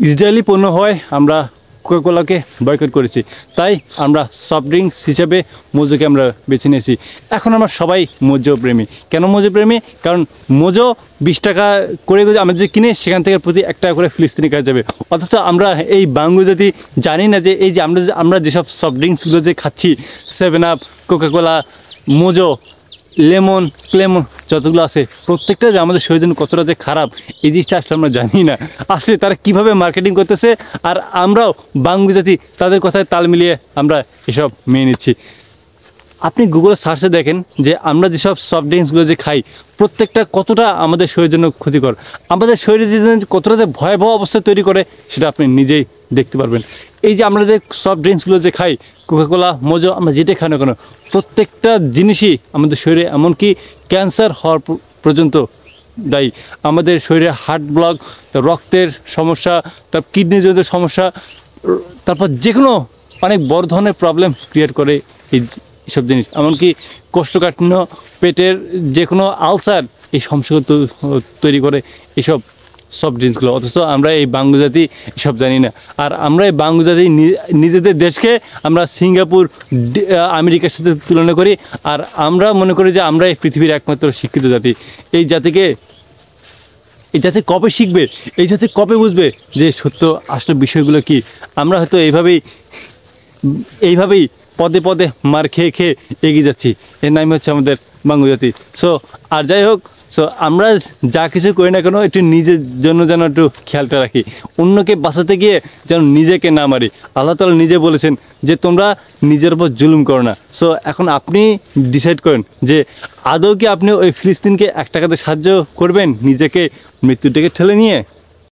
Israeli পণ্য হয় আমরা কোকাকোলাকে বয়কট করেছি, তাই আমরা সফট ড্রিঙ্কস হিসেবে মোজোকে আমরা বেছে নিয়েছি। এখন আমরা সবাই মোজো প্রেমী। কেন মোজো প্রেমী? কারণ মোজো 20 টাকা করে আমরা যদি কিনে সেখান থেকে প্রতি 1 টাকা করে ফিলিস্তিনি কাজ যাবে। অথচ আমরা এই বাঙালি জাতি জানি না যে এই যে আমরা যেসব সফট ড্রিঙ্কসগুলো যে খাচ্ছি, 7 up, Coca Cola, Mojo, lemon, Clemon যতগুলো আছে প্রত্যেকটা যে আমাদের শরীরের জন্য কতটা যে খারাপ, এই জিনিসটা আসলে আমরা জানি না। আসলে তারা কিভাবে মার্কেটিং করতেছে, আর আমরাও বাঙালি জাতি তাদের কথায় তাল মিলিয়ে আমরা এসব মেনে নিচ্ছি। আপনি গুগলে সার্চে দেখেন যে আমরা যেসব সফট ড্রিঙ্কসগুলো যে খাই প্রত্যেকটা কতটা আমাদের শরীরের জন্য ক্ষতিকর, আমাদের শরীরের জন্য কতটা যে ভয়াবহ অবস্থা তৈরি করে সেটা আপনি নিজেই দেখতে পারবেন। এই যে আমরা যে সফট ড্রিঙ্কসগুলো যে খাই, কোকাকোলা, মোজো, আমরা যেটাই খাই না কেন, প্রত্যেকটা জিনিসই আমাদের শরীরে এমনকি ক্যান্সার হওয়ার পর্যন্ত দায়ী। আমাদের শরীরে হার্ট ব্লক, রক্তের সমস্যা, তার কিডনিজনিত সমস্যা, তারপর যে কোনো অনেক বড় ধরনের প্রবলেম ক্রিয়েট করে এইসব জিনিস। এমনকি কোষ্ঠকাঠিন্য, পেটের যে কোনো আলসার, এই সমস্যাগুলো তৈরি করে এইসব সফট ড্রিঙ্কসগুলো। অথচ আমরা এই বাঙালি জাতি এসব জানি না। আর আমরা এই বাঙালি জাতি নিজেদের দেশকে আমরা সিঙ্গাপুর, আমেরিকার সাথে তুলনা করি, আর আমরা মনে করি যে আমরা এই পৃথিবীর একমাত্র শিক্ষিত জাতি। এই জাতি কবে শিখবে, এই জাতি কবে বুঝবে যে সত্য আসলে বিষয়গুলো কি? আমরা হয়তো এইভাবেই পদে পদে মার খেয়ে খেয়ে এগিয়ে যাচ্ছি। এর নামই হচ্ছে আমাদের বাঙালি জাতি। সো আর যাই হোক, সো আমরা যা কিছু করি না কেন একটু নিজের জন্য যেন একটু খেয়ালটা রাখি, অন্যকে বাঁচাতে গিয়ে যেন নিজেকে না মারি। আল্লাহ তাআলা নিজে বলেছেন যে তোমরা নিজের উপর জুলুম করো না। সো এখন আপনি ডিসাইড করেন যে আদৌ কি আপনি ওই ফিলিস্তিনকে 1 টাকাতে সাহায্য করবেন নিজেকে মৃত্যুর দিকে ঠেলে নিয়ে?